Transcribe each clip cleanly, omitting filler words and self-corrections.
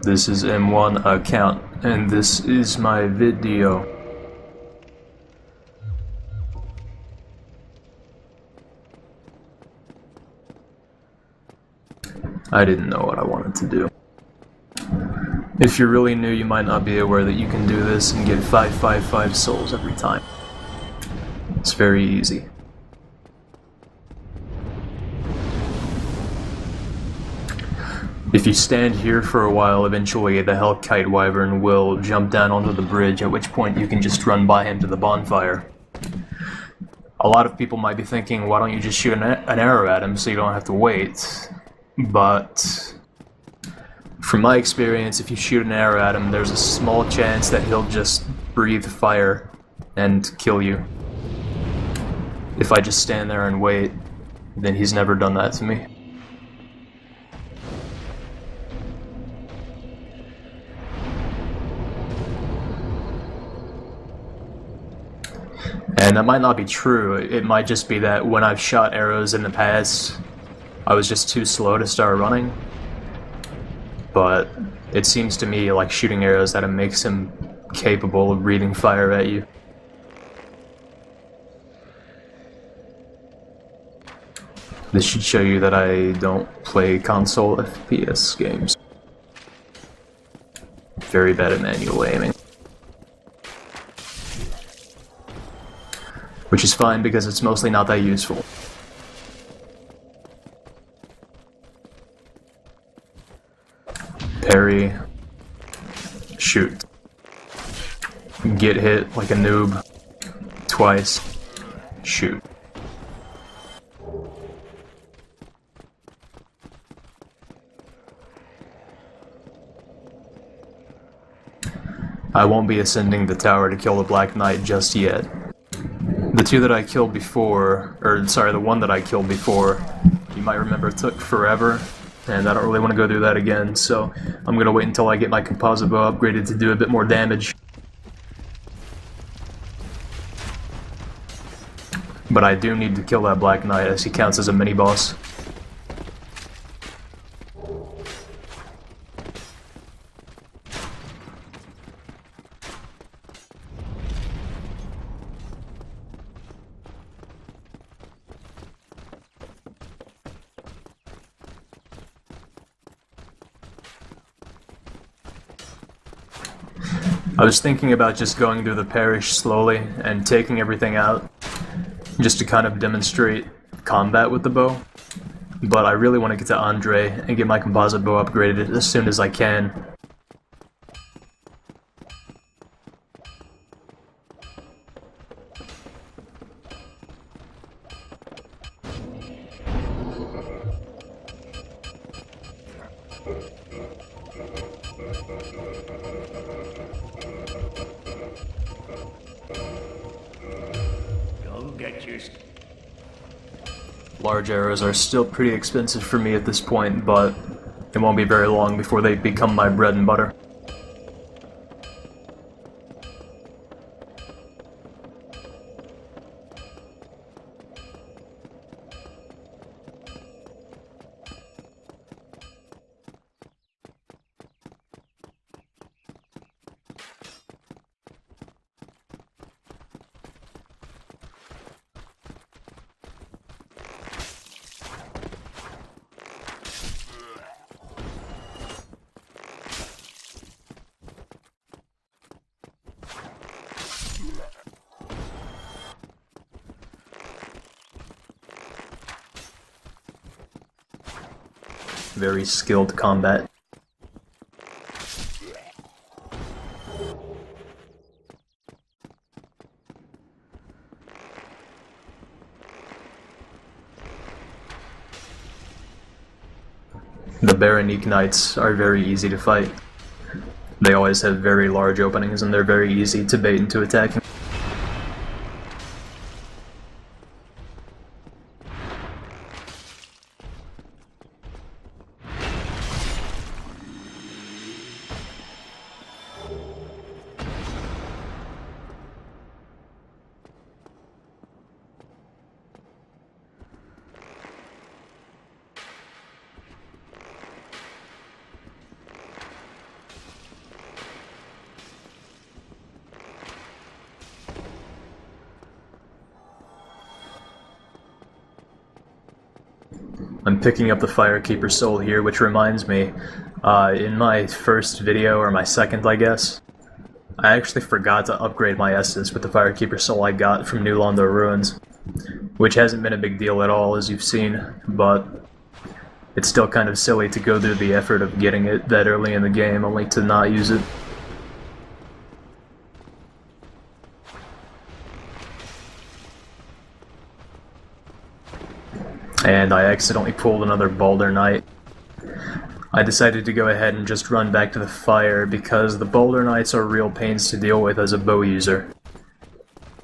This is M1 account, and this is my video. I didn't know what I wanted to do. If you're really new, you might not be aware that you can do this and get 555 souls every time. It's very easy. If you stand here for a while, eventually the Hellkite Wyvern will jump down onto the bridge, at which point you can just run by him to the bonfire. A lot of people might be thinking, why don't you just shoot an arrow at him so you don't have to wait? But from my experience, if you shoot an arrow at him, there's a small chance that he'll just breathe fire and kill you. If I just stand there and wait, then he's never done that to me. And that might not be true. It might just be that when I've shot arrows in the past, I was just too slow to start running. But it seems to me like shooting arrows at him makes him capable of breathing fire at you. This should show you that I don't play console FPS games. Very bad at manual aiming. Which is fine because it's mostly not that useful. Parry. Shoot. Get hit like a noob. Twice. Shoot. I won't be ascending the tower to kill the Black Knight just yet. The two that I killed before, the one that I killed before, you might remember took forever, and I don't really want to go through that again, so I'm gonna wait until I get my composite bow upgraded to do a bit more damage. But I do need to kill that Black Knight as he counts as a mini-boss. I was thinking about just going through the parish slowly and taking everything out, just to kind of demonstrate combat with the bow, but I really want to get to Andre and get my composite bow upgraded as soon as I can. Large arrows are still pretty expensive for me at this point, but it won't be very long before they become my bread and butter. Very skilled combat. The Baronique Knights are very easy to fight. They always have very large openings and they're very easy to bait into attacking. I'm picking up the Firekeeper Soul here, which reminds me, in my first video, or my second I guess, I actually forgot to upgrade my Estus with the Firekeeper Soul I got from New Londo Ruins, which hasn't been a big deal at all, as you've seen, but it's still kind of silly to go through the effort of getting it that early in the game, only to not use it. And I accidentally pulled another Boulder Knight. I decided to go ahead and just run back to the fire because the Boulder Knights are real pains to deal with as a bow user.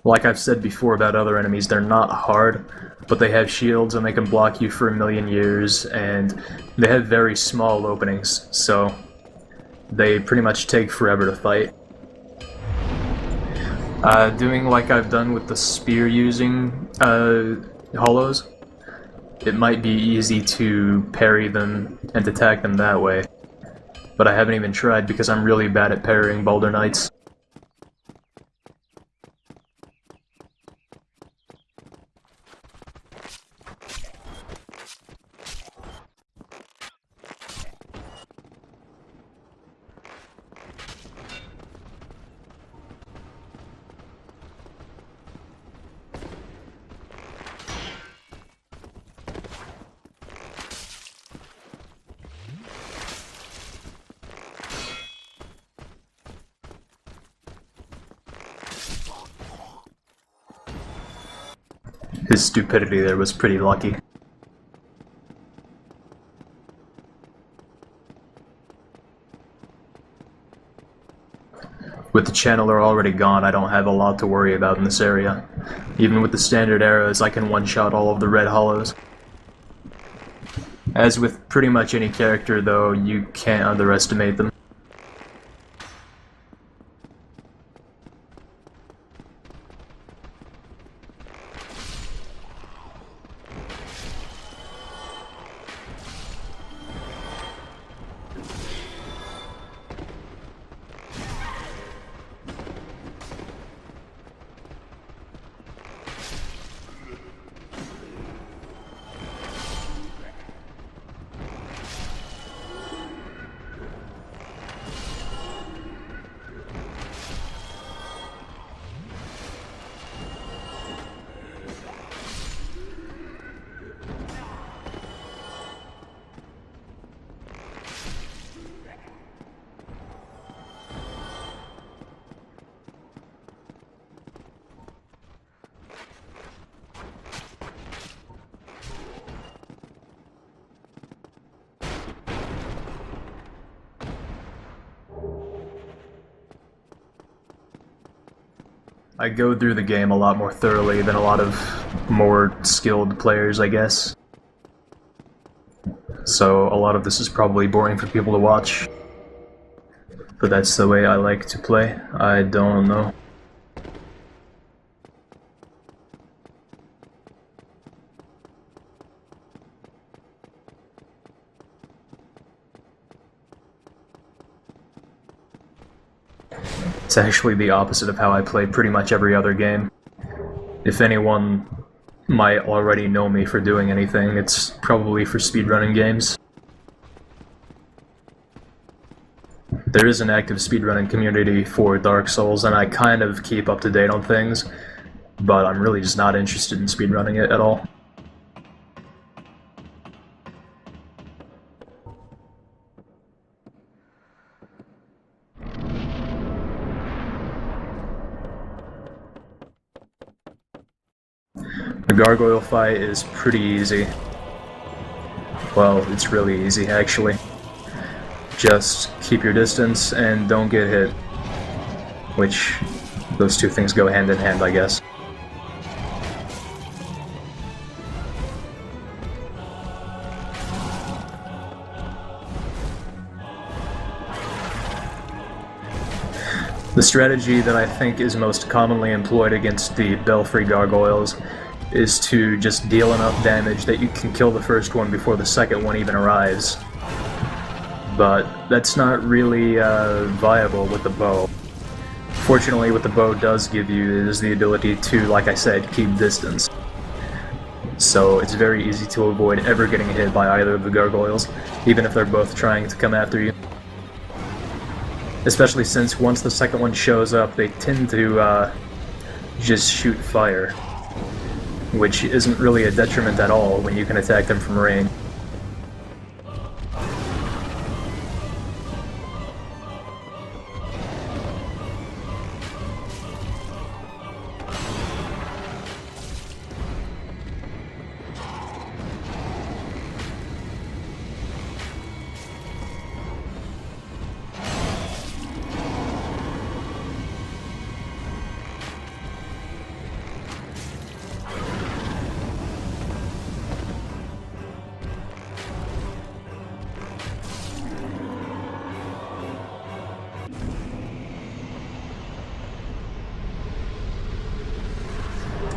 Like I've said before about other enemies, they're not hard, but they have shields and they can block you for a million years, and they have very small openings, so they pretty much take forever to fight. Doing like I've done with the spear using hollows, it might be easy to parry them and attack them that way, but I haven't even tried because I'm really bad at parrying Boulder Knights. His stupidity there was pretty lucky. With the channeler already gone, I don't have a lot to worry about in this area. Even with the standard arrows, I can one-shot all of the red hollows. As with pretty much any character, though, you can't underestimate them. I go through the game a lot more thoroughly than a lot of more skilled players, I guess. So a lot of this is probably boring for people to watch. But that's the way I like to play. I don't know. It's actually the opposite of how I play pretty much every other game. If anyone might already know me for doing anything, it's probably for speedrunning games. There is an active speedrunning community for Dark Souls, and I kind of keep up to date on things, but I'm really just not interested in speedrunning it at all. The gargoyle fight is pretty easy. Well, it's really easy, actually. Just keep your distance and don't get hit. Which, those two things go hand in hand, I guess. The strategy that I think is most commonly employed against the Belfry Gargoyles is to just deal enough damage that you can kill the first one before the second one even arrives. But that's not really viable with the bow. Fortunately, what the bow does give you is the ability to, like I said, keep distance. so it's very easy to avoid ever getting hit by either of the gargoyles, even if they're both trying to come after you. Especially since once the second one shows up, they tend to just shoot fire, which isn't really a detriment at all when you can attack them from range.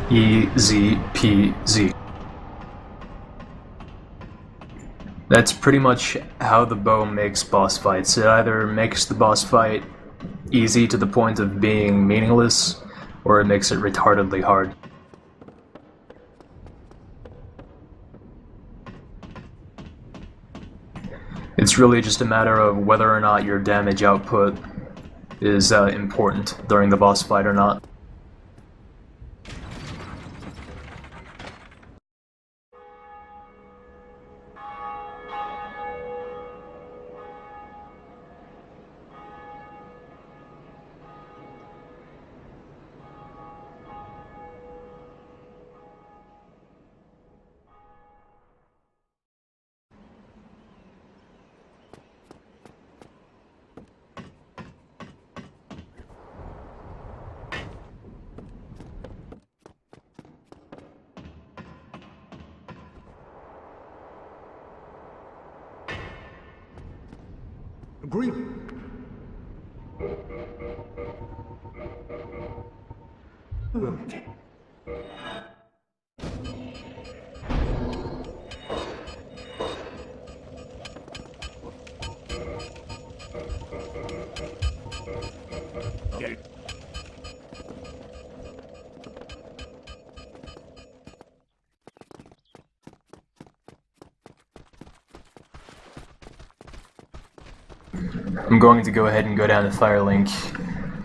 EZPZ. That's pretty much how the bow makes boss fights. It either makes the boss fight easy to the point of being meaningless, or it makes it retardedly hard. It's really just a matter of whether or not your damage output is important during the boss fight or not. Agreed. Okay. Okay. I'm going to go ahead and go down to Firelink,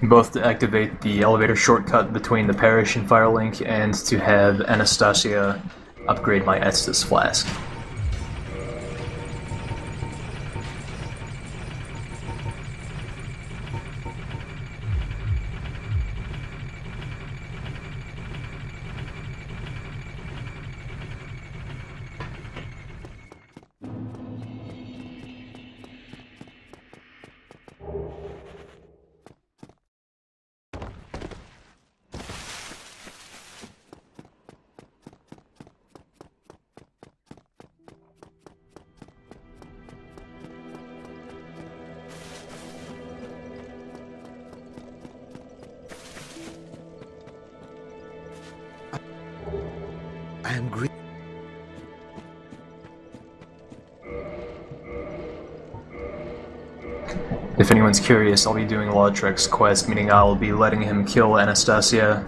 both to activate the elevator shortcut between the parish and Firelink, and to have Anastasia upgrade my Estus flask. I am great. If anyone's curious, I'll be doing Lautrec's quest, meaning I'll be letting him kill Anastasia,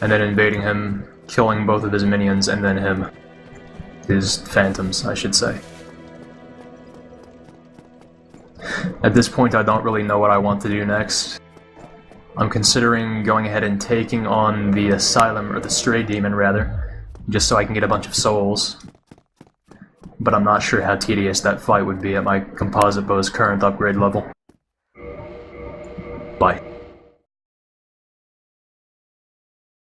and then invading him, killing both of his minions, and then him. His phantoms, I should say. At this point, I don't really know what I want to do next. I'm considering going ahead and taking on the Asylum, or the Stray Demon, rather, just so I can get a bunch of souls. But I'm not sure how tedious that fight would be at my composite bow's current upgrade level. Bye.